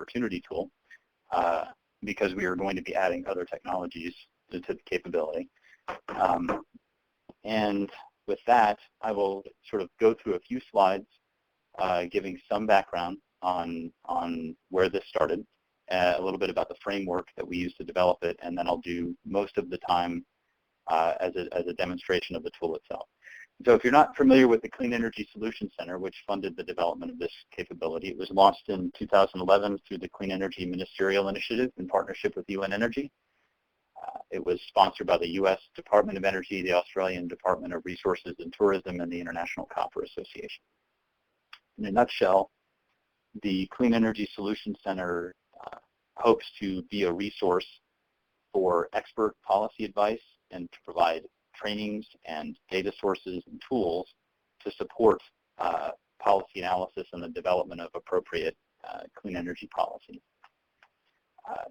opportunity tool because we are going to be adding other technologies to the capability. And with that, I will sort of go through a few slides giving some background on where this started, a little bit about the framework that we use to develop it, and then I'll do most of the time as a demonstration of the tool itself. So if you're not familiar with the Clean Energy Solutions Center, which funded the development of this capability, it was launched in 2011 through the Clean Energy Ministerial Initiative in partnership with UN Energy. It was sponsored by the U.S. Department of Energy, the Australian Department of Resources and Tourism, and the International Copper Association. In a nutshell, the Clean Energy Solutions Center hopes to be a resource for expert policy advice and to provide trainings and data sources and tools to support policy analysis and the development of appropriate clean energy policy.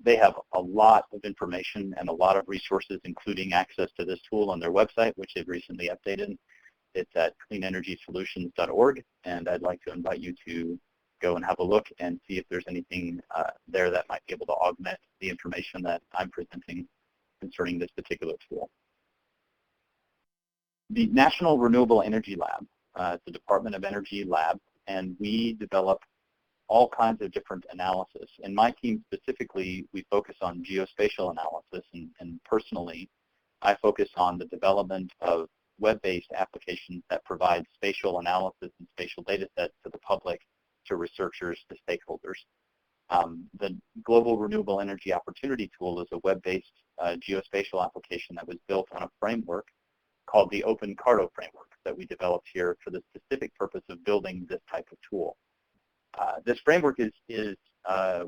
They have a lot of information and a lot of resources, including access to this tool on their website, which they've recently updated. It's at cleanenergysolutions.org, and I'd like to invite you to go and have a look and see if there's anything there that might be able to augment the information that I'm presenting concerning this particular tool. The National Renewable Energy Lab, it's a Department of Energy lab, and we develop all kinds of different analysis. In my team specifically, we focus on geospatial analysis, and personally, I focus on the development of web-based applications that provide spatial analysis and spatial data sets to the public, to researchers, to stakeholders. The Global Renewable Energy Opportunity Tool is a web-based geospatial application that was built on a framework called the Open Carto framework that we developed here for the specific purpose of building this type of tool. This framework is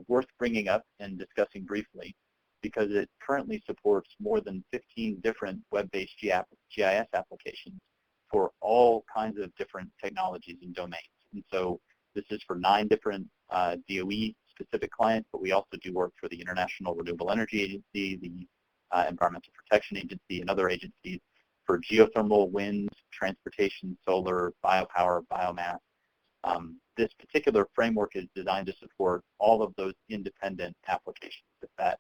worth bringing up and discussing briefly because it currently supports more than 15 different web-based GIS applications for all kinds of different technologies and domains. And so this is for 9 different DOE-specific clients, but we also do work for the International Renewable Energy Agency, the Environmental Protection Agency, and other agencies for geothermal, wind, transportation, solar, biopower, biomass. This particular framework is designed to support all of those independent applications, if that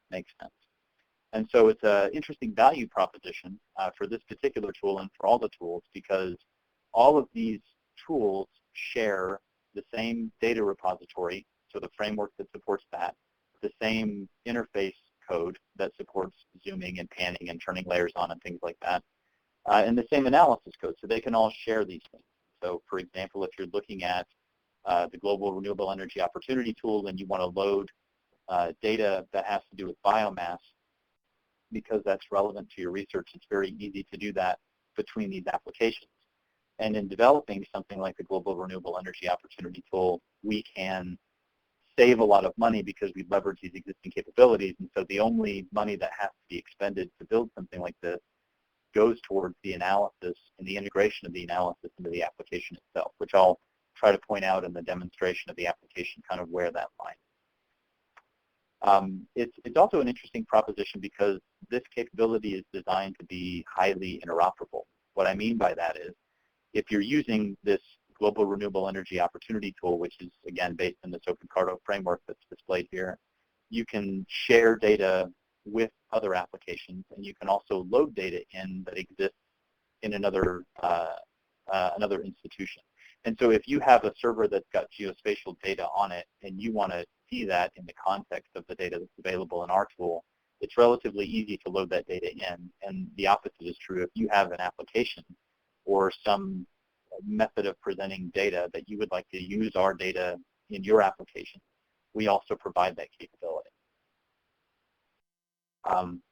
makes sense. And so it's an interesting value proposition for this particular tool and for all the tools, because all of these tools share the same data repository, so the framework that supports that, the same interface code that supports zooming and panning and turning layers on and things like that, and the same analysis code, so they can all share these things. So for example, if you're looking at the Global Renewable Energy Opportunity Tool and you want to load data that has to do with biomass, because that's relevant to your research, it's very easy to do that between these applications. And in developing something like the Global Renewable Energy Opportunity Tool, we can save a lot of money because we leverage these existing capabilities, and so the only money that has to be expended to build something like this goes towards the analysis and the integration of the analysis into the application itself, which I'll try to point out in the demonstration of the application, kind of where that line. It's also an interesting proposition because this capability is designed to be highly interoperable. What I mean by that is, if you're using this Global Renewable Energy Opportunity Tool, which is, again, based in this Open Carto framework that's displayed here, you can share data with other applications, and you can also load data in that exists in another institution. And so if you have a server that's got geospatial data on it and you want to see that in the context of the data that's available in our tool, it's relatively easy to load that data in. And the opposite is true. If you have an application or some method of presenting data that you would like to use our data in your application, we also provide that capability.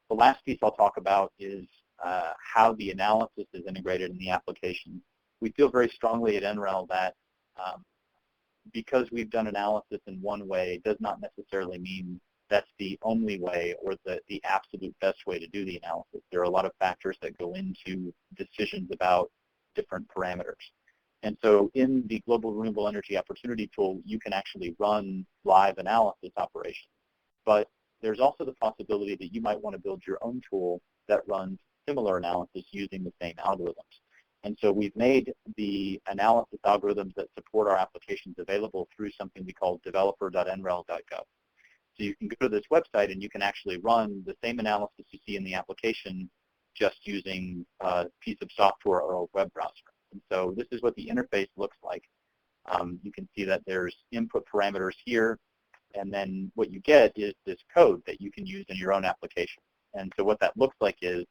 The last piece I'll talk about is how the analysis is integrated in the application. We feel very strongly at NREL that because we've done analysis in one way does not necessarily mean that's the only way or the absolute best way to do the analysis. There are a lot of factors that go into decisions about different parameters. And so in the Global Renewable Energy Opportunity Tool, you can actually run live analysis operations. But there's also the possibility that you might want to build your own tool that runs similar analysis using the same algorithms. And so we've made the analysis algorithms that support our applications available through something we call developer.nrel.gov. So you can go to this website and you can actually run the same analysis you see in the application just using a piece of software or a web browser. And so this is what the interface looks like. You can see that there's input parameters here, and then what you get is this code that you can use in your own application. And so what that looks like is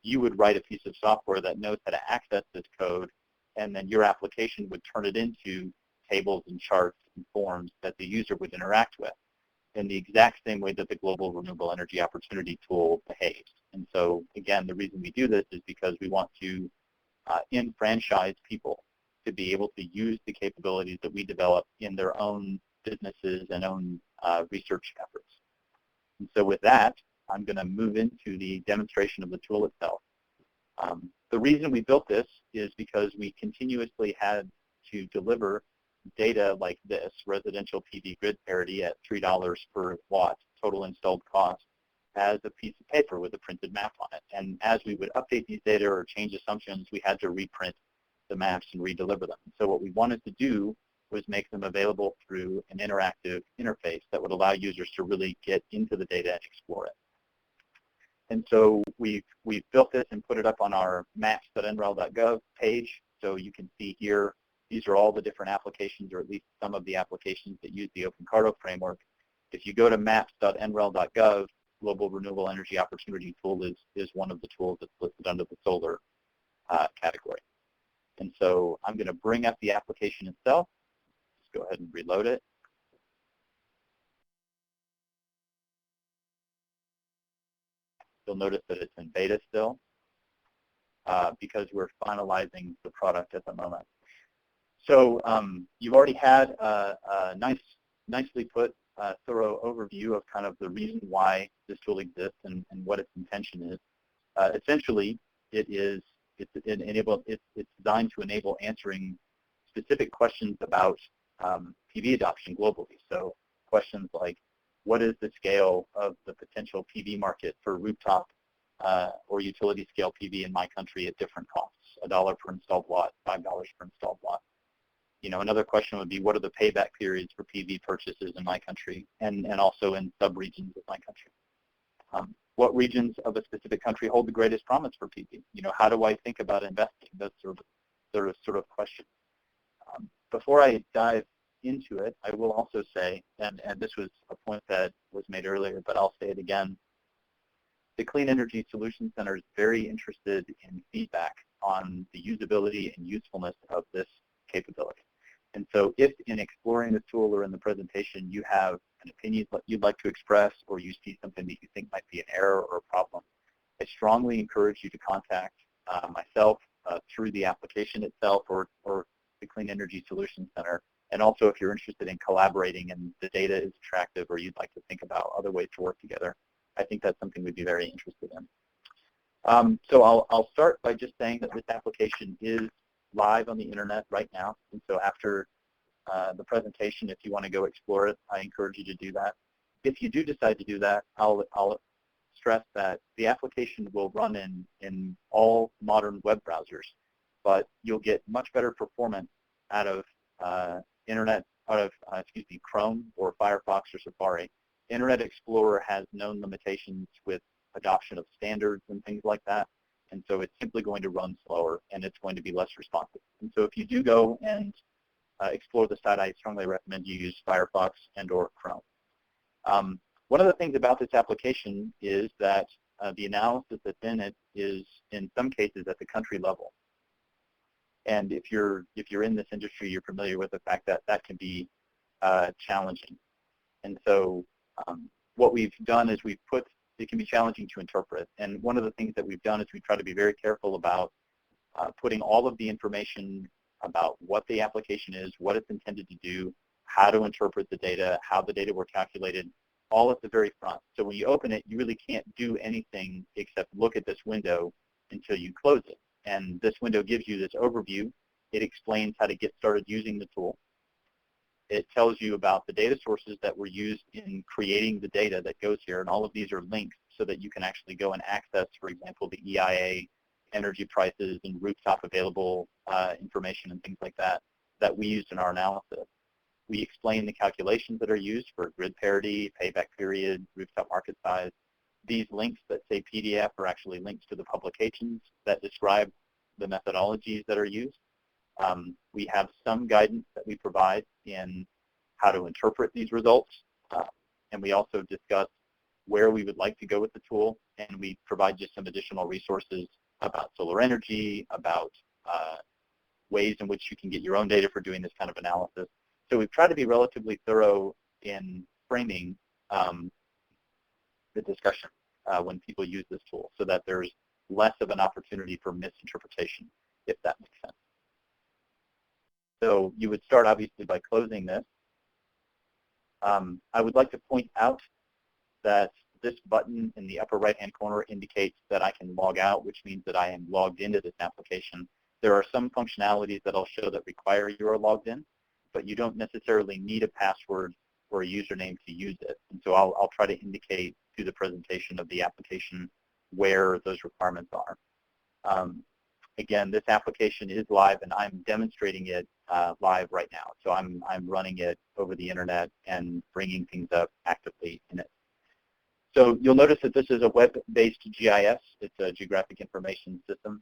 you would write a piece of software that knows how to access this code, and then your application would turn it into tables and charts and forms that the user would interact with in the exact same way that the Global Renewable Energy Opportunity Tool behaves. And so, again, the reason we do this is because we want to enfranchise people to be able to use the capabilities that we develop in their own businesses and own research efforts. And so with that, I'm going to move into the demonstration of the tool itself. The reason we built this is because we continuously had to deliver data like this, residential PV grid parity at $3 per watt total installed cost, as a piece of paper with a printed map on it. And as we would update these data or change assumptions, we had to reprint the maps and redeliver them. So what we wanted to do was make them available through an interactive interface that would allow users to really get into the data and explore it. And so we've built this and put it up on our maps.nrel.gov page. So you can see here, these are all the different applications, or at least some of the applications that use the OpenCarto framework. If you go to maps.nrel.gov, Global Renewable Energy Opportunity Tool is one of the tools that's listed under the solar category. And so I'm going to bring up the application itself. Just go ahead and reload it. You'll notice that it's in beta still because we're finalizing the product at the moment. So you've already had a nicely put thorough overview of kind of the reason why this tool exists and what its intention is. Essentially, it's designed to enable answering specific questions about PV adoption globally. So questions like, what is the scale of the potential PV market for rooftop or utility scale PV in my country at different costs? $1 per installed watt, $5 per installed watt. You know, another question would be, what are the payback periods for PV purchases in my country and also in sub-regions of my country? What regions of a specific country hold the greatest promise for PV? You know, how do I think about investing? Those sort of questions. Before I dive into it, I will also say, and this was a point that was made earlier, but I'll say it again, the Clean Energy Solutions Center is very interested in feedback on the usability and usefulness of this capability. And so if in exploring the tool or in the presentation you have an opinion that you'd like to express, or you see something that you think might be an error or a problem, I strongly encourage you to contact myself through the application itself or the Clean Energy Solutions Center. And also if you're interested in collaborating and the data is attractive, or you'd like to think about other ways to work together, I think that's something we'd be very interested in. So I'll start by just saying that this application is live on the internet right now. And so after the presentation, if you want to go explore it, I encourage you to do that. If you do decide to do that, I'll stress that the application will run in all modern web browsers, but you'll get much better performance out of Chrome or Firefox or Safari. Internet Explorer has known limitations with adoption of standards and things like that. And so it's simply going to run slower, and it's going to be less responsive. And so if you do go and explore the site, I strongly recommend you use Firefox and or Chrome. One of the things about this application is that the analysis that's in it is, in some cases, at the country level. And if you're in this industry, you're familiar with the fact that that can be challenging. And so what we've done is it can be challenging to interpret. And one of the things that we've done is we try to be very careful about putting all of the information about what the application is, what it's intended to do, how to interpret the data, how the data were calculated, all at the very front. So when you open it, you really can't do anything except look at this window until you close it. And this window gives you this overview. It explains how to get started using the tool. It tells you about the data sources that were used in creating the data that goes here, and all of these are links so that you can actually go and access, for example, the EIA energy prices and rooftop available information and things like that that we used in our analysis. We explain the calculations that are used for grid parity, payback period, rooftop market size. These links that say PDF are actually links to the publications that describe the methodologies that are used. We have some guidance that we provide in how to interpret these results, and we also discuss where we would like to go with the tool, and we provide just some additional resources about solar energy, about ways in which you can get your own data for doing this kind of analysis. So we've tried to be relatively thorough in framing the discussion when people use this tool so that there's less of an opportunity for misinterpretation, if that makes sense. So you would start, obviously, by closing this. I would like to point out that this button in the upper right-hand corner indicates that I can log out, which means that I am logged into this application. There are some functionalities that I'll show that require you are logged in, but you don't necessarily need a password or a username to use it. And so I'll try to indicate through the presentation of the application where those requirements are. Again, this application is live, and I'm demonstrating it live right now. So I'm running it over the internet and bringing things up actively in it. So you'll notice that this is a web-based GIS. It's a geographic information system.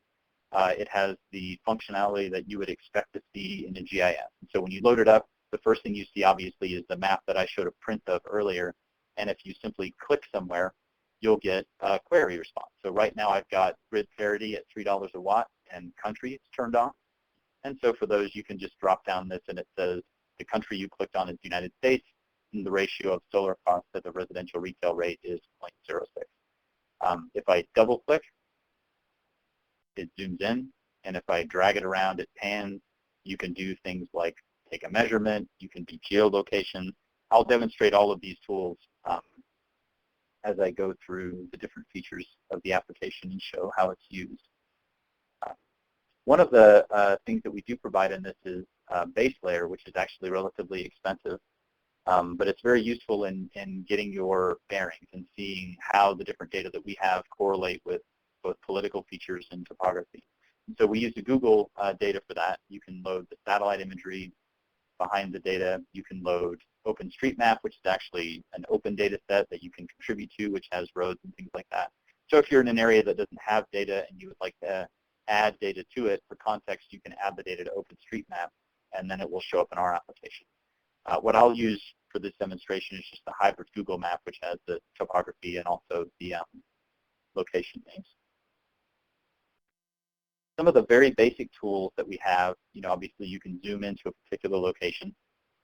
It has the functionality that you would expect to see in a GIS. And so when you load it up, the first thing you see, obviously, is the map that I showed a print of earlier. And if you simply click somewhere, you'll get a query response. So right now I've got grid parity at $3 a watt and country is turned on. And so for those, you can just drop down this and it says the country you clicked on is the United States, and the ratio of solar costs at the residential retail rate is 0.06. If I double click, it zooms in, and if I drag it around, it pans. You can do things like take a measurement, you can do geolocation. I'll demonstrate all of these tools as I go through the different features of the application and show how it's used. One of the things that we do provide in this is base layer, which is actually relatively expensive, but it's very useful in getting your bearings and seeing how the different data that we have correlate with both political features and topography. And so we use the Google data for that. You can load the satellite imagery behind the data. You can load OpenStreetMap, which is actually an open data set that you can contribute to, which has roads and things like that. So if you're in an area that doesn't have data and you would like to add data to it for context, you can add the data to OpenStreetMap, and then it will show up in our application. What I'll use for this demonstration is just the hybrid Google map, which has the topography and also the location names. Some of the very basic tools that we have, obviously you can zoom into a particular location.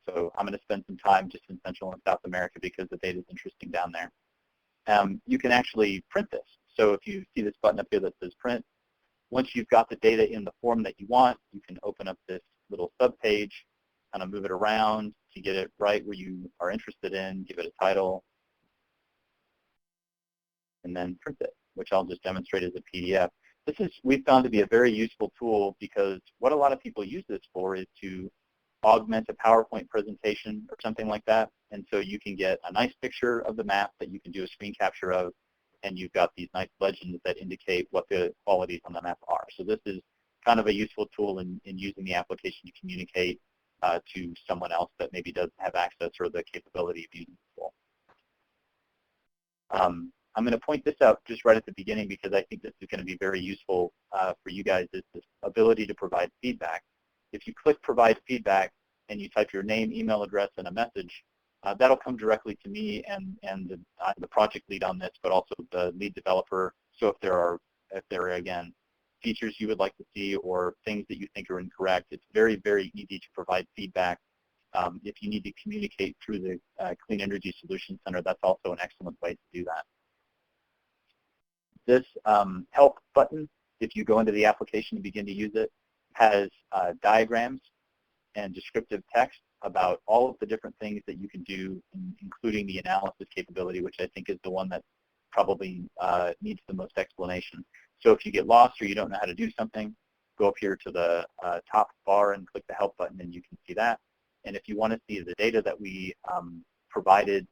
So I'm going to spend some time just in Central and South America because the data is interesting down there. You can actually print this. So if you see this button up here that says print, once you've got the data in the form that you want, you can open up this little subpage, kind of move it around to get it right where you are interested in, give it a title, and then print it, which I'll just demonstrate as a PDF. We've found to be a very useful tool because what a lot of people use this for is to augment a PowerPoint presentation or something like that. And so you can get a nice picture of the map that you can do a screen capture of, and you've got these nice legends that indicate what the qualities on the map are. So this is kind of a useful tool in using the application to communicate to someone else that maybe doesn't have access or the capability of using the tool. I'm going to point this out just right at the beginning because I think this is going to be very useful for you guys, is this ability to provide feedback. If you click provide feedback and you type your name, email address, and a message, that'll come directly to me and the project lead on this, but also the lead developer. So if there are, again, features you would like to see or things that you think are incorrect, it's very, very easy to provide feedback. If you need to communicate through the Clean Energy Solutions Center, that's also an excellent way to do that. This help button, if you go into the application and begin to use it, has diagrams and descriptive text about all of the different things that you can do, including the analysis capability, which I think is the one that probably needs the most explanation. So if you get lost or you don't know how to do something, go up here to the top bar and click the help button and you can see that. And if you want to see the data that we provided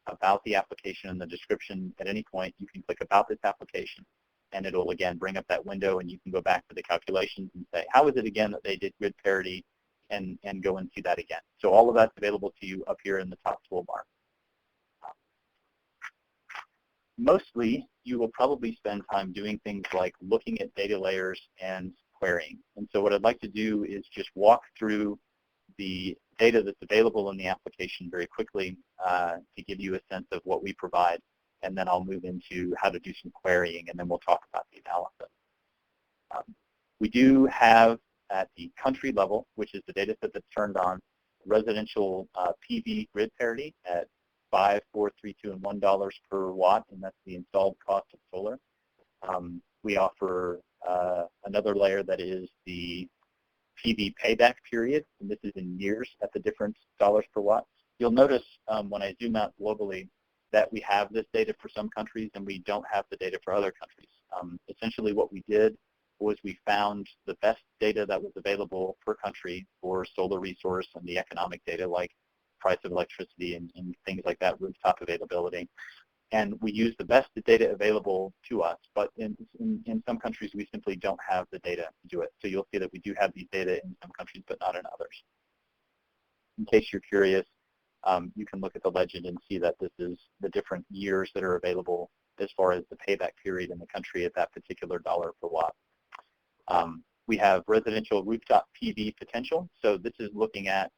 about the application and the description at any point, you can click about this application. and it'll, again, bring up that window, and you can go back to the calculations and say, how is it again that they did grid parity, and go and see that again. So all of that's available to you up here in the top toolbar. Mostly, you will probably spend time doing things like looking at data layers and querying. And so what I'd like to do is just walk through the data that's available in the application very quickly to give you a sense of what we provide, and then I'll move into how to do some querying, and then we'll talk about the analysis. We do have, at the country level, which is the data set that's turned on, residential PV grid parity at $5, $4, $3, $2, and $1 per watt, and that's the installed cost of solar. We offer another layer that is the PV payback period, and this is in years at the different dollars per watt. You'll notice when I zoom out globally that we have this data for some countries and we don't have the data for other countries. Essentially what we did was we found the best data that was available per country for solar resource and the economic data like price of electricity and things like that, rooftop availability. And we use the best data available to us, but in some countries we simply don't have the data to do it. So you'll see that we do have these data in some countries, but not in others. In case you're curious, you can look at the legend and see that this is the different years that are available as far as the payback period in the country at that particular dollar per watt. We have residential rooftop PV potential. So this is looking at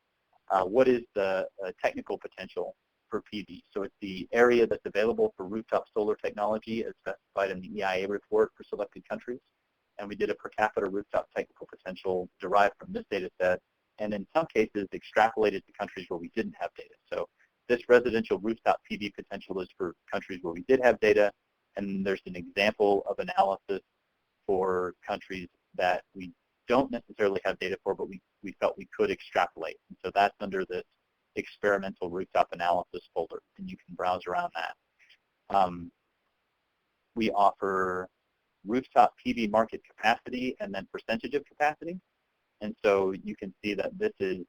what is the technical potential for PV. So it's the area that's available for rooftop solar technology as specified in the EIA report for selected countries. And we did a per capita rooftop technical potential derived from this data set, and in some cases extrapolated to countries where we didn't have data. So this residential rooftop PV potential is for countries where we did have data, and there's an example of analysis for countries that we don't necessarily have data for, but we felt we could extrapolate. And so that's under this experimental rooftop analysis folder, and you can browse around that. We offer rooftop PV market capacity and then percentage of capacity. And so you can see that this is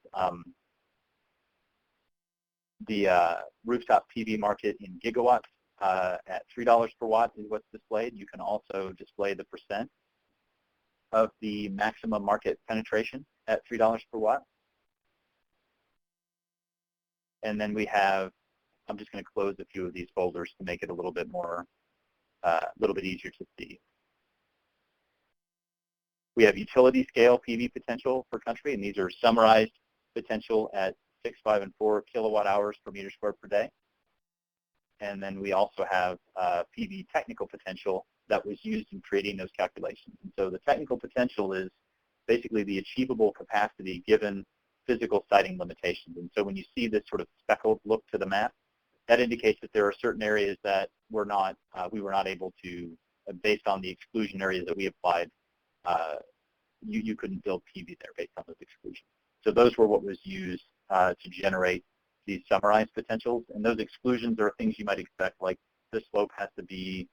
the rooftop PV market in gigawatts at $3 per watt is what's displayed. You can also display the percent of the maximum market penetration at $3 per watt. And then we have, I'm just going to close a few of these folders to make it a little bit more, a little bit easier to see. We have utility scale PV potential per country, and these are summarized potential at 6, 5, and 4 kilowatt hours per meter squared per day. And then we also have PV technical potential that was used in creating those calculations. And so the technical potential is basically the achievable capacity given physical siting limitations. And so when you see this sort of speckled look to the map, that indicates that there are certain areas that we were not able to, based on the exclusion areas that we applied, you couldn't build PV there based on those exclusions. So those were what was used to generate these summarized potentials. And those exclusions are things you might expect, like the slope has to be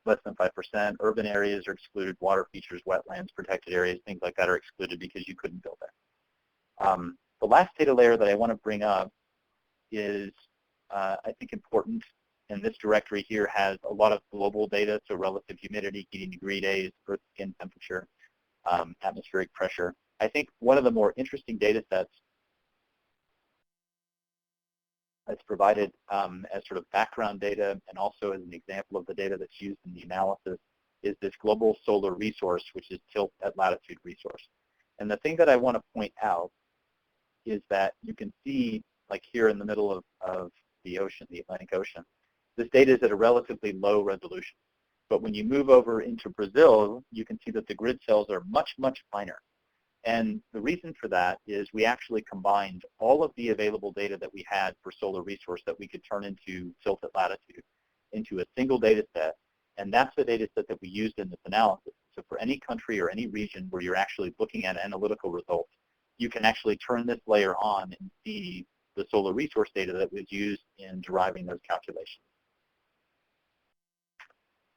less than 5%. Urban areas are excluded. Water features, wetlands, protected areas, things like that are excluded because you couldn't build there. The last data layer that I want to bring up is, I think, important. And this directory here has a lot of global data, so relative humidity, heating degree days, earth skin temperature, atmospheric pressure. I think one of the more interesting data sets that's provided as sort of background data and also as an example of the data that's used in the analysis is this global solar resource, which is tilt at latitude resource. And the thing that I want to point out is that you can see, like here in the middle of the ocean, the Atlantic Ocean, this data is at a relatively low resolution. But when you move over into Brazil, you can see that the grid cells are much, much finer. And the reason for that is we actually combined all of the available data that we had for solar resource that we could turn into tilt at latitude into a single data set. And that's the data set that we used in this analysis. So for any country or any region where you're actually looking at analytical results, you can actually turn this layer on and see the solar resource data that was used in deriving those calculations.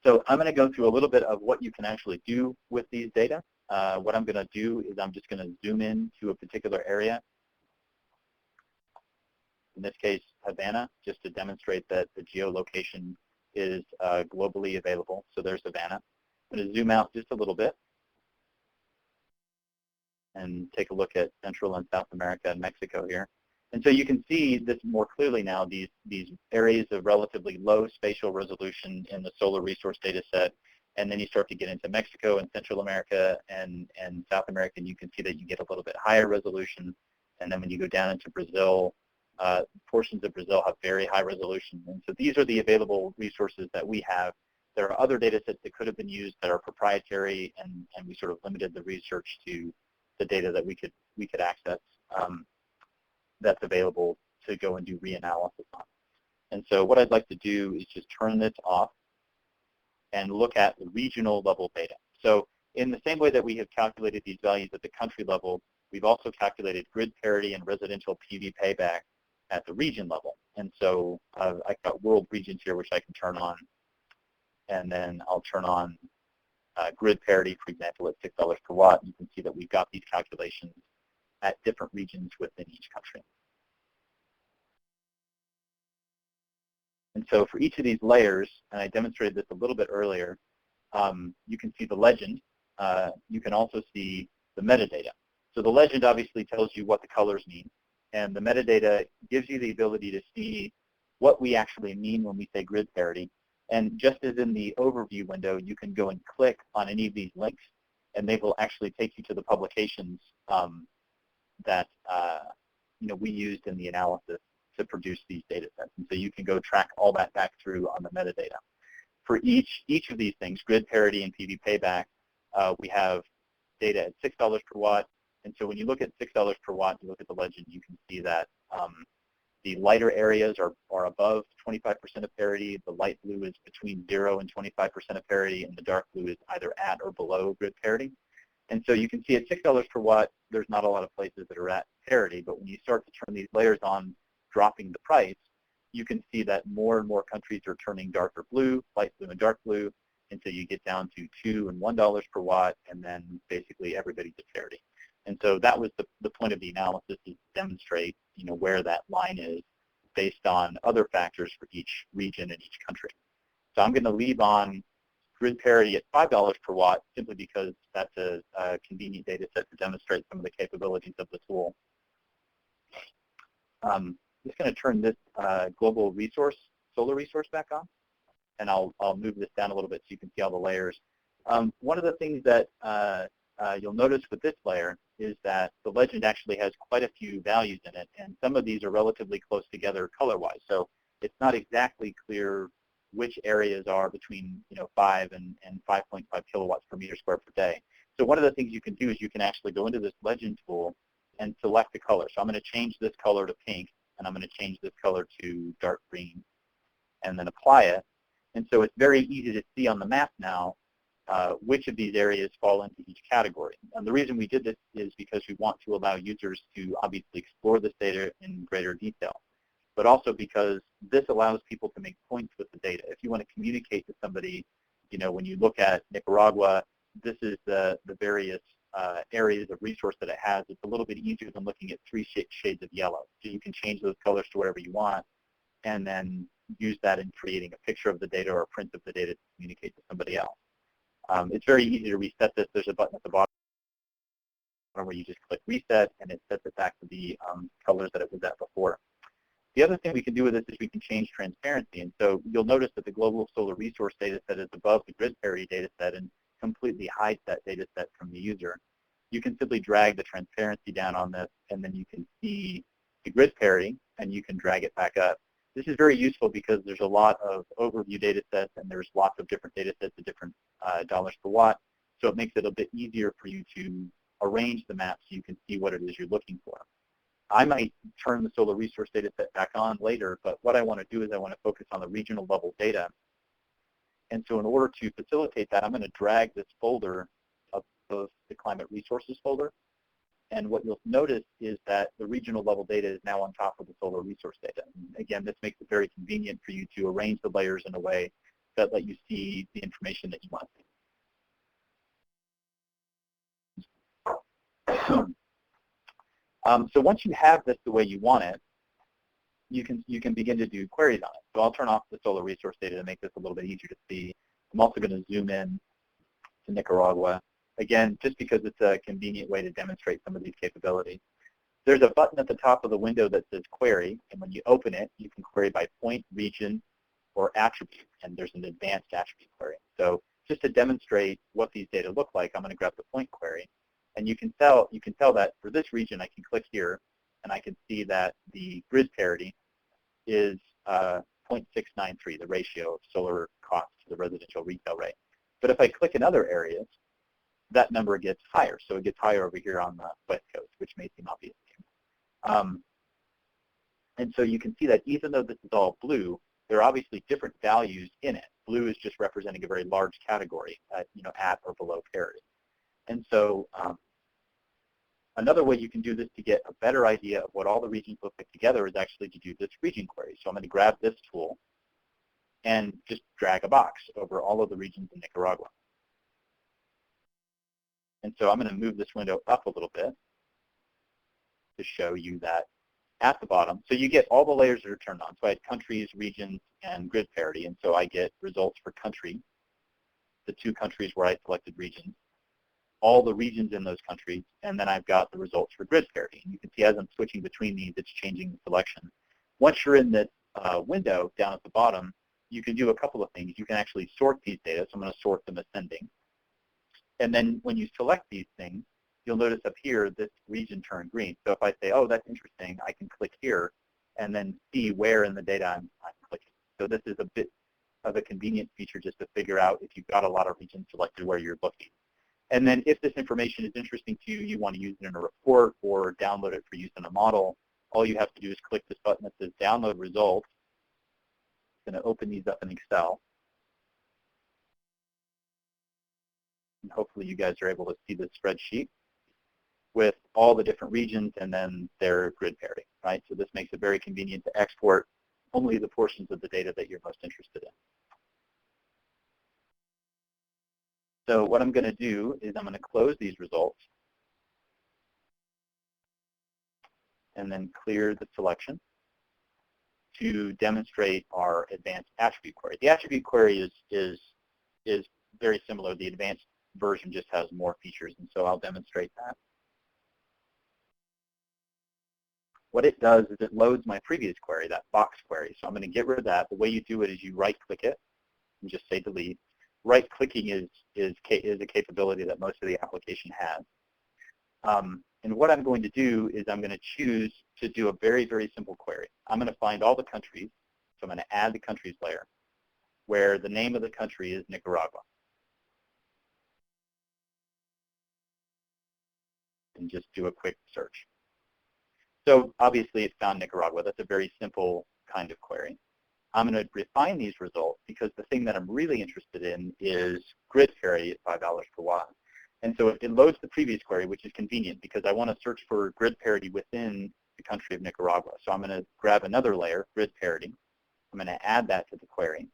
So I'm going to go through a little bit of what you can actually do with these data. What I'm going to do is I'm just going to zoom in to a particular area. In this case, Havana, just to demonstrate that the geolocation is globally available. So there's Savannah. I'm going to zoom out just a little bit and take a look at Central and South America and Mexico here. And so you can see this more clearly now, these areas of relatively low spatial resolution in the solar resource data set. And then you start to get into Mexico and Central America and South America, and you can see that you get a little bit higher resolution. And then when you go down into Brazil, portions of Brazil have very high resolution. And so these are the available resources that we have. There are other data sets that could have been used that are proprietary, and we sort of limited the research to the data that we could access that's available to go and do reanalysis on. And so what I'd like to do is just turn this off and look at the regional level data. So in the same way that we have calculated these values at the country level, we've also calculated grid parity and residential PV payback at the region level. And so I've got world regions here, which I can turn on. And then I'll turn on grid parity, for example, at $6 per watt. You can see that we've got these calculations at different regions within each country. And so for each of these layers, and I demonstrated this a little bit earlier, you can see the legend. You can also see the metadata. So the legend obviously tells you what the colors mean, and the metadata gives you the ability to see what we actually mean when we say grid parity. And just as in the overview window, you can go and click on any of these links, and they will actually take you to the publications that we used in the analysis to produce these data sets. And so you can go track all that back through on the metadata. For each of these things, grid parity and PV payback, we have data at $6 per watt. And so when you look at $6 per watt, you look at the legend, you can see that the lighter areas are above 25% of parity. The light blue is between 0 and 25% of parity, and the dark blue is either at or below grid parity. And so you can see at $6 per watt, there's not a lot of places that are at parity, but when you start to turn these layers on, dropping the price, you can see that more and more countries are turning darker blue, light blue, and dark blue, until you get down to $2 and $1 per watt, and then basically everybody's at parity. And so that was the point of the analysis, is to demonstrate where that line is based on other factors for each region and each country. So I'm going to leave on grid parity at $5 per watt simply because that's a convenient data set to demonstrate some of the capabilities of the tool. I'm just going to turn this global resource, solar resource back on, and I'll move this down a little bit so you can see all the layers. One of the things that you'll notice with this layer is that the legend actually has quite a few values in it, and some of these are relatively close together color-wise. So it's not exactly clear which areas are between 5 and 5.5 kilowatts per meter square per day. So one of the things you can do is you can actually go into this legend tool and select the color. So I'm going to change this color to pink, and I'm going to change this color to dark green, and then apply it. And so it's very easy to see on the map now which of these areas fall into each category. And the reason we did this is because we want to allow users to obviously explore this data in greater detail, but also because this allows people to make points with the data. If you want to communicate to somebody, when you look at Nicaragua, this is the various areas of resource that it has. It's a little bit easier than looking at 3 shades of yellow. So you can change those colors to whatever you want, and then use that in creating a picture of the data or a print of the data to communicate to somebody else. It's very easy to reset this. There's a button at the bottom where you just click reset, and it sets it back to the colors that it was at before. The other thing we can do with this is we can change transparency. And so you'll notice that the global solar resource data set is above the grid parity data set and completely hides that data set from the user. You can simply drag the transparency down on this, and then you can see the grid parity, and you can drag it back up. This is very useful because there's a lot of overview data sets, and there's lots of different data sets at different dollars per watt. So it makes it a bit easier for you to arrange the map so you can see what it is you're looking for. I might turn the solar resource data set back on later, but what I want to do is I want to focus on the regional level data. And so in order to facilitate that, I'm going to drag this folder of the climate resources folder. And what you'll notice is that the regional level data is now on top of the solar resource data. And again, this makes it very convenient for you to arrange the layers in a way that let you see the information that you want to see. So once you have this the way you want it, you can begin to do queries on it. So I'll turn off the solar resource data to make this a little bit easier to see. I'm also going to zoom in to Nicaragua, again, just because it's a convenient way to demonstrate some of these capabilities. There's a button at the top of the window that says Query, and when you open it, you can query by point, region, or attribute, and there's an advanced attribute query. So just to demonstrate what these data look like, I'm going to grab the point query, and you can tell that for this region, I can click here, and I can see that the grid parity is 0.693, the ratio of solar cost to the residential retail rate. But if I click in other areas, that number gets higher. So it gets higher over here on the West Coast, which may seem obvious. And so you can see that even though this is all blue, there are obviously different values in it. Blue is just representing a very large category, at or below parity. And so another way you can do this to get a better idea of what all the regions look like together is actually to do this region query. So I'm going to grab this tool and just drag a box over all of the regions in Nicaragua. And so I'm going to move this window up a little bit to show you that at the bottom, so you get all the layers that are turned on. So I had countries, regions, and grid parity. And so I get results for country, the 2 countries where I selected regions, all the regions in those countries, and then I've got the results for grid parity. And you can see as I'm switching between these, it's changing the selection. Once you're in this window down at the bottom, you can do a couple of things. You can actually sort these data. So I'm going to sort them ascending. And then when you select these things, you'll notice up here this region turned green. So if I say, oh, that's interesting, I can click here and then see where in the data I'm clicking. So this is a bit of a convenient feature just to figure out if you've got a lot of regions selected where you're looking. And then if this information is interesting to you, you want to use it in a report or download it for use in a model, all you have to do is click this button that says Download Results. I'm going to open these up in Excel. And hopefully you guys are able to see this spreadsheet with all the different regions and then their grid parity, right? So this makes it very convenient to export only the portions of the data that you're most interested in. So what I'm going to do is I'm going to close these results and then clear the selection to demonstrate our advanced attribute query. The attribute query is very similar. The advanced version just has more features, and so I'll demonstrate that. What it does is it loads my previous query, that box query. So I'm going to get rid of that. The way you do it is you right-click it and just say delete. Right-clicking is a capability that most of the application has. And what I'm going to do is I'm going to choose to do a very, very simple query. I'm going to find all the countries. So I'm going to add the countries layer where the name of the country is Nicaragua. And just do a quick search. So obviously it found Nicaragua. That's a very simple kind of query. I'm going to refine these results because the thing that I'm really interested in is grid parity at $5 per watt. And so it loads the previous query, which is convenient because I want to search for grid parity within the country of Nicaragua. So I'm going to grab another layer, grid parity. I'm going to add that to the query.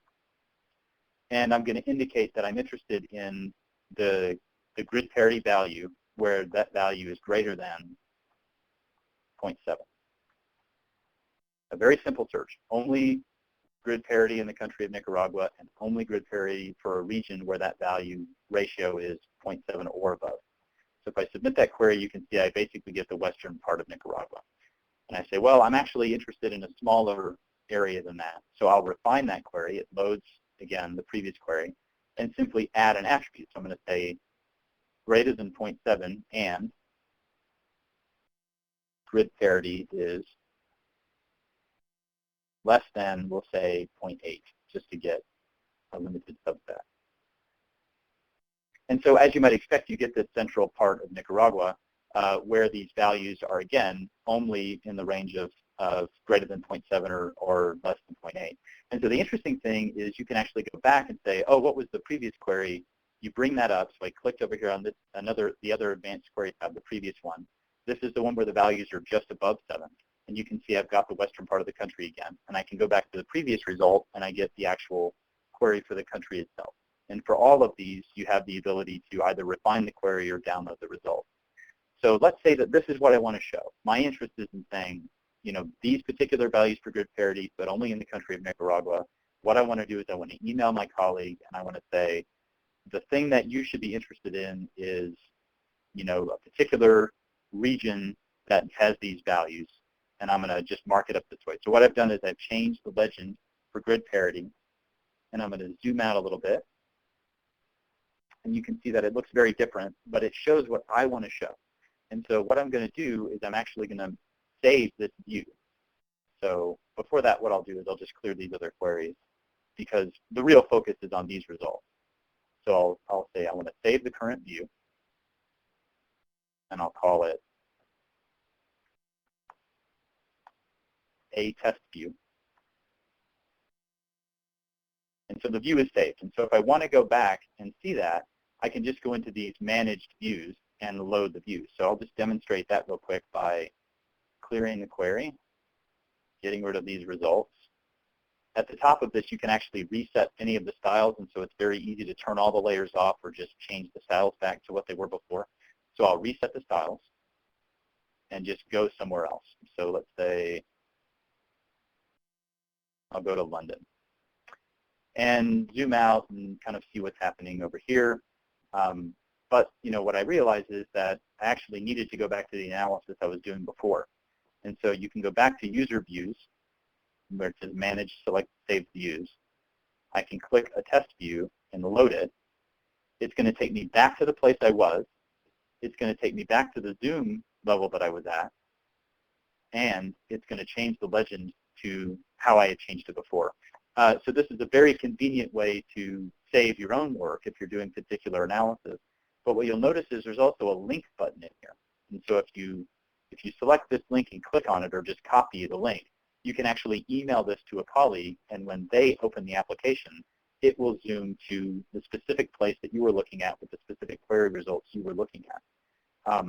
And I'm going to indicate that I'm interested in the grid parity value where that value is greater than 0.7. A very simple search. Only grid parity in the country of Nicaragua and only grid parity for a region where that value ratio is 0.7 or above. So if I submit that query, you can see I basically get the western part of Nicaragua. And I say, well, I'm actually interested in a smaller area than that. So I'll refine that query. It loads, again, the previous query, and simply add an attribute. So I'm going to say greater than 0.7 and grid parity is less than, we'll say, 0.8, just to get a limited subset. And so as you might expect, you get this central part of Nicaragua where these values are, again, only in the range of greater than 0.7 or less than 0.8. And so the interesting thing is you can actually go back and say, oh, what was the previous query? You bring that up. So I clicked over here on this, the other advanced query tab, the previous one. This is the one where the values are just above 7. And you can see I've got the western part of the country again. And I can go back to the previous result, and I get the actual query for the country itself. And for all of these, you have the ability to either refine the query or download the result. So let's say that this is what I want to show. My interest is in saying, these particular values for grid parity, but only in the country of Nicaragua. What I want to do is I want to email my colleague, and I want to say, the thing that you should be interested in is, a particular region that has these values, and I'm going to just mark it up this way. So what I've done is I've changed the legend for grid parity, and I'm going to zoom out a little bit. And you can see that it looks very different, but it shows what I want to show. And so what I'm going to do is I'm actually going to save this view. So before that, what I'll do is I'll just clear these other queries, because the real focus is on these results. So I'll say I want to save the current view, and I'll call it a test view. And so the view is saved. And so if I want to go back and see that, I can just go into these managed views and load the view. So I'll just demonstrate that real quick by clearing the query, getting rid of these results. At the top of this, you can actually reset any of the styles, and so it's very easy to turn all the layers off or just change the styles back to what they were before. So I'll reset the styles and just go somewhere else. So let's say I'll go to London and zoom out and kind of see what's happening over here. But what I realized is that I actually needed to go back to the analysis I was doing before. And so you can go back to user views, where it says manage, select, save views. I can click a test view and load it. It's going to take me back to the place I was. It's going to take me back to the zoom level that I was at. And it's going to change the legend to how I had changed it before. So this is a very convenient way to save your own work if you're doing particular analysis. But what you'll notice is there's also a link button in here. And so if you select this link and click on it, or just copy the link, you can actually email this to a colleague, and when they open the application, it will zoom to the specific place that you were looking at with the specific query results you were looking at.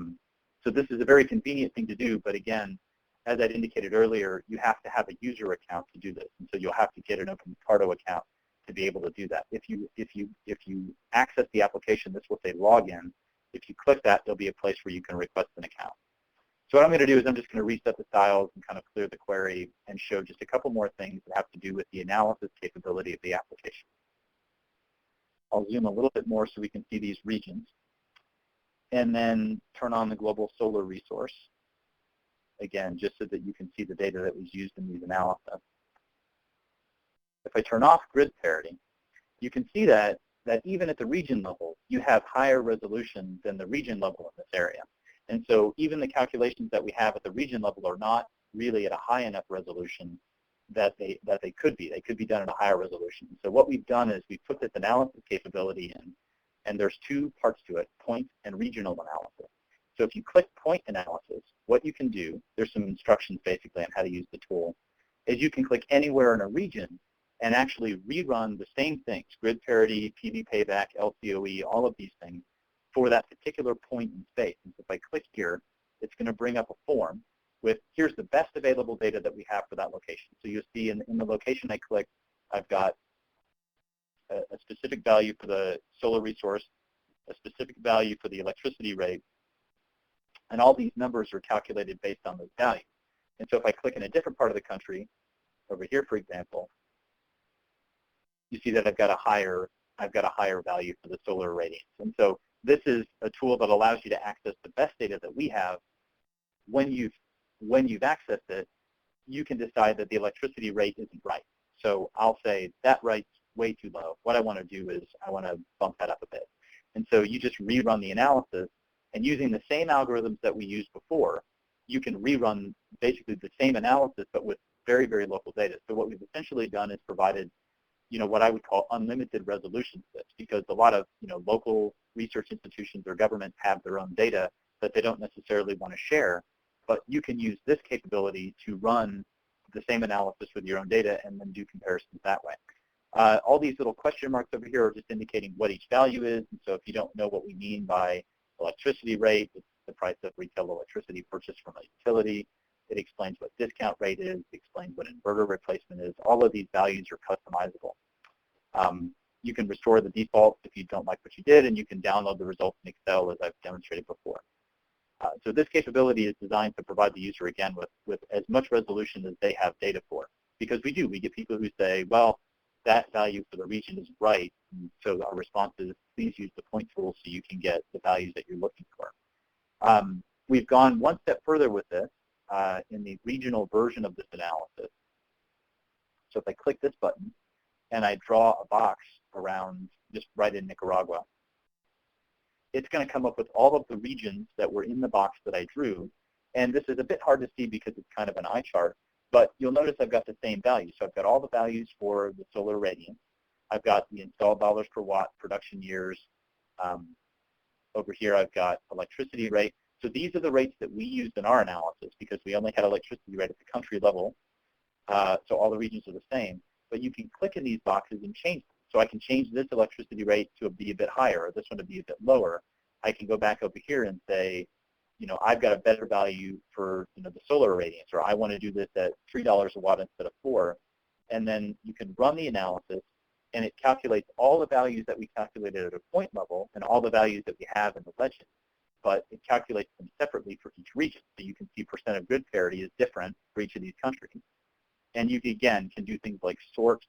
So this is a very convenient thing to do, but again, as I'd indicated earlier, you have to have a user account to do this, and so you'll have to get an OpenParto account to be able to do that. If you access the application, this will say login. If you click that, there'll be a place where you can request an account. So what I'm going to do is I'm just going to reset the styles and kind of clear the query and show just a couple more things that have to do with the analysis capability of the application. I'll zoom a little bit more so we can see these regions, and then turn on the global solar resource, again, just so that you can see the data that was used in these analyses. If I turn off grid parity, you can see that even at the region level, you have higher resolution than the region level in this area. And so even the calculations that we have at the region level are not really at a high enough resolution that they could be. They could be done at a higher resolution. So what we've done is we've put this analysis capability in, and there's two parts to it, point and regional analysis. So if you click point analysis, what you can do, there's some instructions basically on how to use the tool, is you can click anywhere in a region and actually rerun the same things, grid parity, PV payback, LCOE, all of these things, for that particular point in space. And so if I click here, it's going to bring up a form with, here's the best available data that we have for that location. So you'll see in the location I click, I've got a specific value for the solar resource, a specific value for the electricity rate, and all these numbers are calculated based on those values. And so if I click in a different part of the country, over here, for example, you see that I've got a higher value for the solar radiance. And so this is a tool that allows you to access the best data that we have. When you've accessed it, you can decide that the electricity rate isn't right. So I'll say that rate's way too low. What I want to do is I want to bump that up a bit. And so you just rerun the analysis, and using the same algorithms that we used before, you can rerun basically the same analysis but with very, very local data. So what we've essentially done is provided what I would call unlimited resolution to this, because a lot of local research institutions or governments have their own data that they don't necessarily want to share, but you can use this capability to run the same analysis with your own data and then do comparisons that way. All these little question marks over here are just indicating what each value is, and so if you don't know what we mean by electricity rate, it's the price of retail electricity purchased from a utility. It explains what discount rate is, it explains what inverter replacement is. All of these values are customizable. You can restore the defaults if you don't like what you did, and you can download the results in Excel as I've demonstrated before. So this capability is designed to provide the user, again, with as much resolution as they have data for. Because we get people who say, well, that value for the region is right. And so our response is, please use the point tool so you can get the values that you're looking for. We've gone one step further with this in the regional version of this analysis. So if I click this button and I draw a box around, just right in Nicaragua, it's going to come up with all of the regions that were in the box that I drew. And this is a bit hard to see because it's kind of an eye chart, but you'll notice I've got the same values. So I've got all the values for the solar radiance. I've got the installed dollars per watt, production years. Over here I've got electricity rate. So these are the rates that we used in our analysis because we only had electricity rate at the country level. So all the regions are the same. But you can click in these boxes and change them. So I can change this electricity rate to be a bit higher, or this one to be a bit lower. I can go back over here and say, I've got a better value for the solar radiance, or I want to do this at $3 a watt instead of $4. And then you can run the analysis, and it calculates all the values that we calculated at a point level and all the values that we have in the legend. But it calculates them separately for each region. So you can see percent of grid parity is different for each of these countries. And you, again, can do things like sort.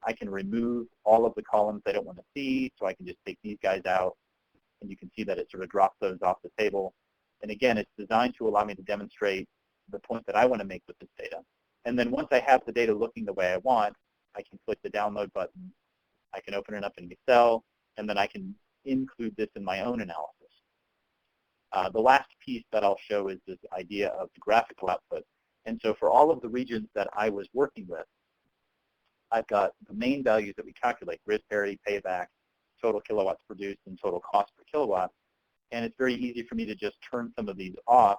I can remove all of the columns I don't want to see, so I can just take these guys out, and you can see that it sort of drops those off the table. And again, it's designed to allow me to demonstrate the point that I want to make with this data. And then once I have the data looking the way I want, I can click the download button, I can open it up in Excel, and then I can include this in my own analysis. The last piece that I'll show is this idea of the graphical output. And so for all of the regions that I was working with, I've got the main values that we calculate: grid parity, payback, total kilowatts produced, and total cost per kilowatt. And it's very easy for me to just turn some of these off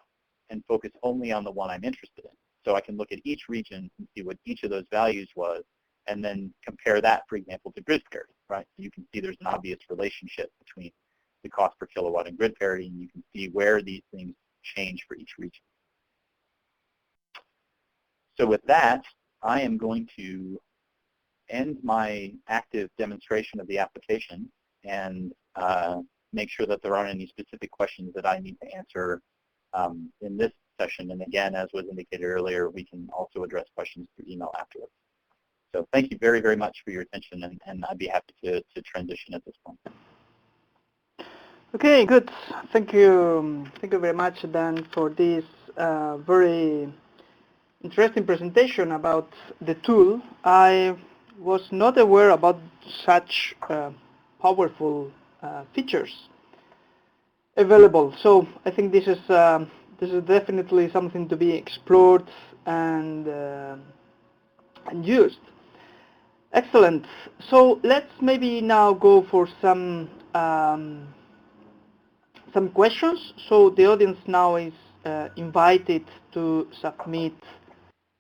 and focus only on the one I'm interested in. So I can look at each region and see what each of those values was, and then compare that, for example, to grid parity, right? So you can see there's an obvious relationship between the cost per kilowatt and grid parity, and you can see where these things change for each region. So with that, I am going to end my active demonstration of the application and make sure that there aren't any specific questions that I need to answer in this session. And again, as was indicated earlier, we can also address questions through email afterwards. So thank you very, very much for your attention, and I'd be happy to transition at this point. Okay, good. Thank you. Thank you very much, Dan, for this very interesting presentation about the tool. I was not aware about such powerful features available. So I think this is definitely something to be explored and used. Excellent. So let's maybe now go for some questions. So the audience now is invited to submit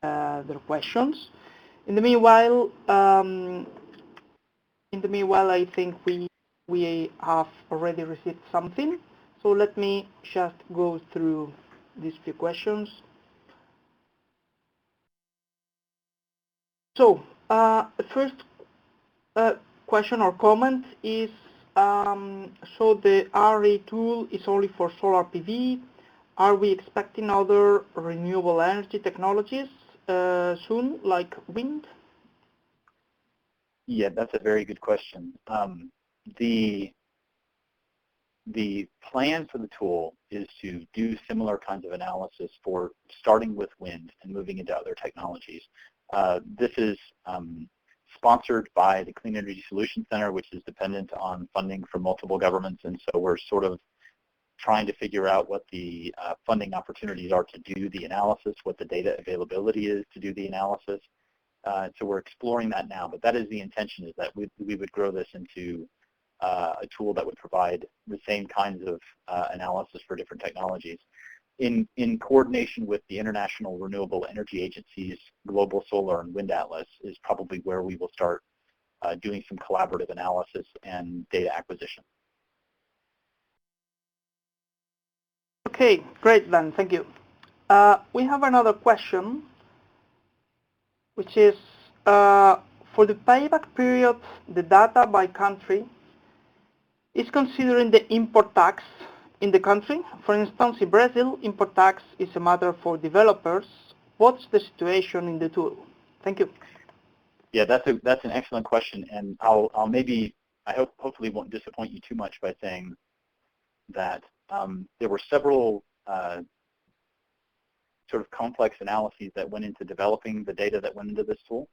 their questions. In the meanwhile, I think we have already received something. So let me just go through these few questions. So the first question or comment is, so the RE tool is only for solar PV. Are we expecting other renewable energy technologies soon, like wind? Yeah, that's a very good question. The plan for the tool is to do similar kinds of analysis for starting with wind and moving into other technologies. This is sponsored by the Clean Energy Solutions Center, which is dependent on funding from multiple governments, and so we're sort of trying to figure out what the funding opportunities are to do the analysis, what the data availability is to do the analysis. So we're exploring that now, but that is the intention, is that we would grow this into a tool that would provide the same kinds of analysis for different technologies. In coordination with the International Renewable Energy Agency's Global Solar and Wind Atlas is probably where we will start doing some collaborative analysis and data acquisition. Okay, great, Dan, thank you. We have another question, which is, for the payback period, the data by country is considering the import tax in the country? For instance, in Brazil, import tax is a matter for developers. What's the situation in the tool? Thank you. Yeah, that's an excellent question, and I'll maybe, hopefully won't disappoint you too much by saying that there were several sort of complex analyses that went into developing the data that went into this tool,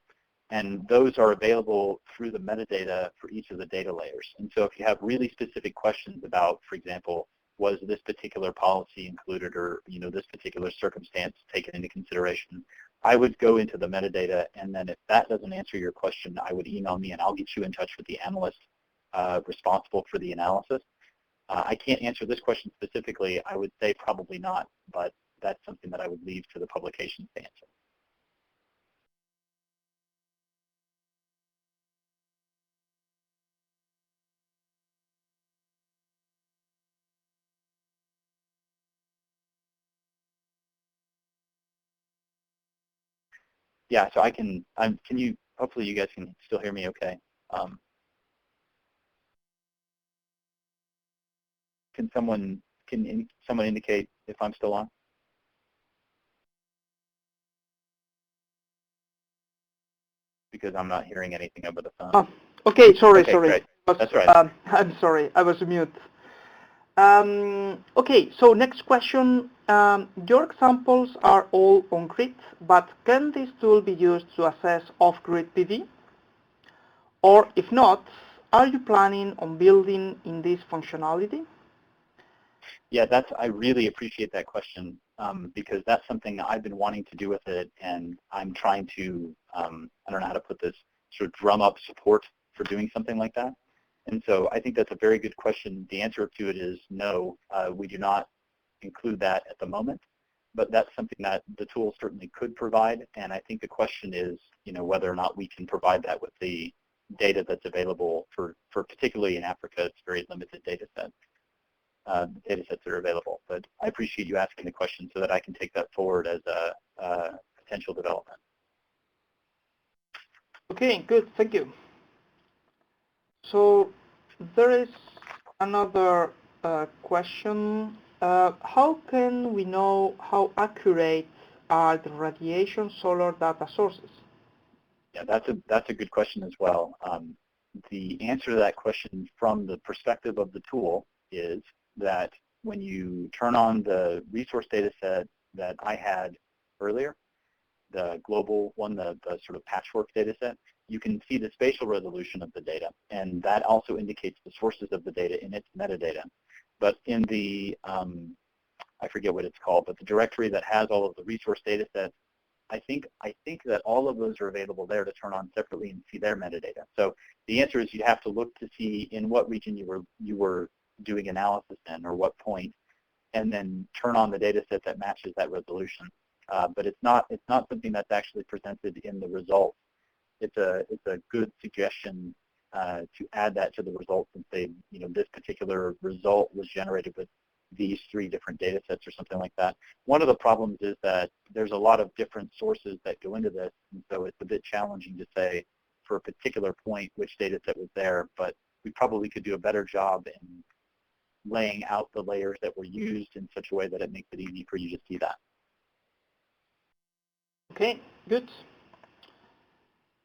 and those are available through the metadata for each of the data layers. And so if you have really specific questions about, for example, was this particular policy included, or this particular circumstance taken into consideration, I would go into the metadata, and then if that doesn't answer your question, I would email me and I'll get you in touch with the analyst responsible for the analysis. I can't answer this question specifically. I would say probably not, but that's something that I would leave to the publications to answer. Yeah, so hopefully you guys can still hear me okay. Can someone indicate if I'm still on? Because I'm not hearing anything over the phone. Oh, okay, sorry. Great. That's right. I'm sorry, I was mute. Okay, so next question. Your examples are all on-grid, but can this tool be used to assess off-grid PV? Or if not, are you planning on building in this functionality? Yeah, I really appreciate that question because that's something I've been wanting to do with it, and I'm trying to, I don't know how to put this, sort of drum up support for doing something like that. And so I think that's a very good question. The answer to it is no, we do not include that at the moment, but that's something that the tool certainly could provide. And I think the question is, whether or not we can provide that with the data that's available for particularly in Africa. It's very limited data set. Data sets that are available. But I appreciate you asking the question so that I can take that forward as a potential development. Okay, good, thank you. So there is another question. How can we know how accurate are the radiation solar data sources? Yeah, that's a good question as well. The answer to that question from the perspective of the tool is that when you turn on the resource data set that I had earlier, the global one, the sort of patchwork data set, you can see the spatial resolution of the data, and that also indicates the sources of the data in its metadata. But in the, I forget what it's called, but the directory that has all of the resource data sets, I think that all of those are available there to turn on separately and see their metadata. So the answer is you have to look to see in what region you were doing analysis in, or what point, and then turn on the data set that matches that resolution. But it's not something that's actually presented in the results. It's a good suggestion to add that to the results and say, this particular result was generated with these 3 different data sets or something like that. One of the problems is that there's a lot of different sources that go into this, and so it's a bit challenging to say for a particular point which data set was there, but we probably could do a better job in laying out the layers that were used in such a way that it makes it easy for you to see that. Okay, good.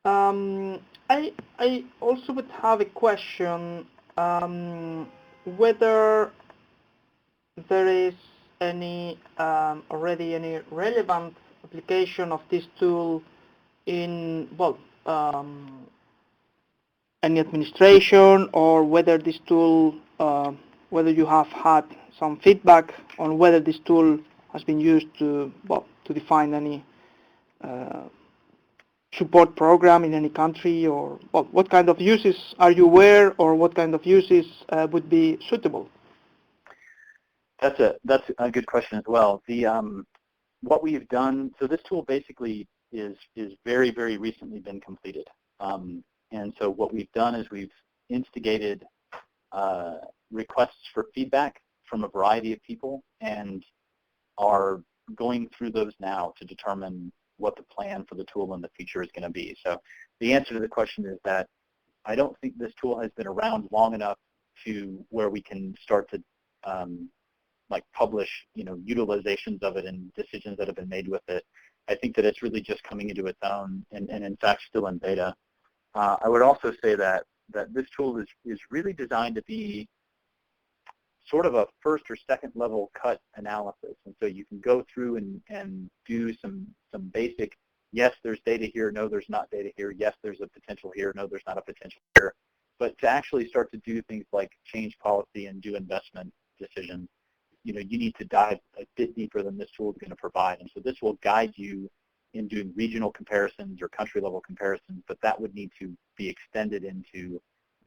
I also would have a question whether there is any already any relevant application of this tool in any administration, or whether this tool, whether you have had some feedback on whether this tool has been used to define any support program in any country, or what kind of uses are you aware, or what kind of uses would be suitable? That's a good question as well. What we've done, so this tool basically is very, very recently been completed. And so what we've done is we've instigated requests for feedback from a variety of people, and are going through those now to determine what the plan for the tool in the future is going to be. So the answer to the question is that I don't think this tool has been around long enough to where we can start to like publish, utilizations of it and decisions that have been made with it. I think that it's really just coming into its own and in fact still in beta. I would also say that this tool is really designed to be sort of a first or second level cut analysis. And so you can go through and do some basic, yes, there's data here, no, there's not data here, yes, there's a potential here, no, there's not a potential here. But to actually start to do things like change policy and do investment decisions, you need to dive a bit deeper than this tool is going to provide. And so this will guide you in doing regional comparisons or country level comparisons, but that would need to be extended into,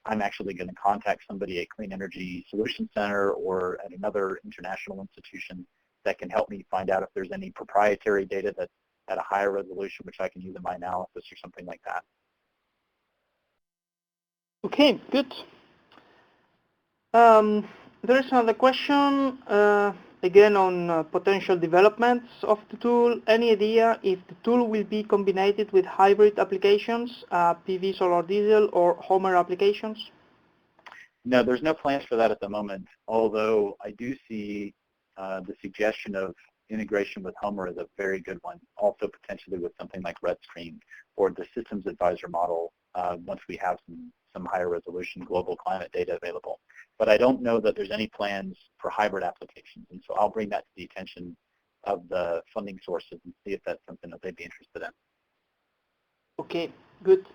I'm actually going to contact somebody at Clean Energy Solution Center or at another international institution that can help me find out if there's any proprietary data that's at a higher resolution, which I can use in my analysis or something like that. Okay, good. There is another question, again on potential developments of the tool. Any idea if the tool will be combined with hybrid applications, PV, solar, diesel, or Homer applications? No, there's no plans for that at the moment, although I do see the suggestion of integration with Homer as a very good one, also potentially with something like Red Screen or the systems advisor model once we have some higher resolution global climate data available. But I don't know that there's any plans for hybrid applications, and so I'll bring that to the attention of the funding sources and see if that's something that they'd be interested in. Okay, good.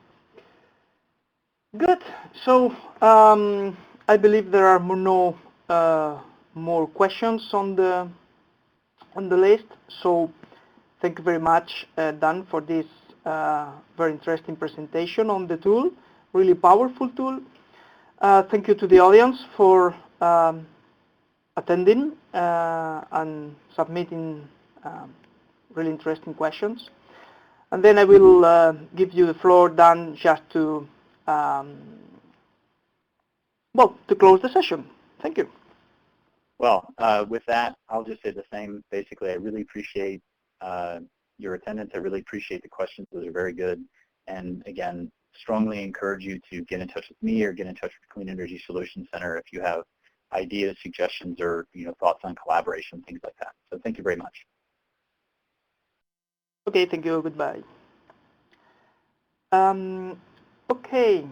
Good. So I believe there are no more questions on the list. So thank you very much, Dan, for this very interesting presentation on the tool. Really powerful tool. Thank you to the audience for attending and submitting really interesting questions. And then I will give you the floor, Dan, just to to close the session. Thank you. Well, with that, I'll just say the same. Basically, I really appreciate your attendance. I really appreciate the questions. Those are very good. And again, strongly encourage you to get in touch with me or get in touch with Clean Energy Solutions Center if you have ideas, suggestions, or thoughts on collaboration, things like that. So thank you very much. Okay, thank you. Goodbye. Okay.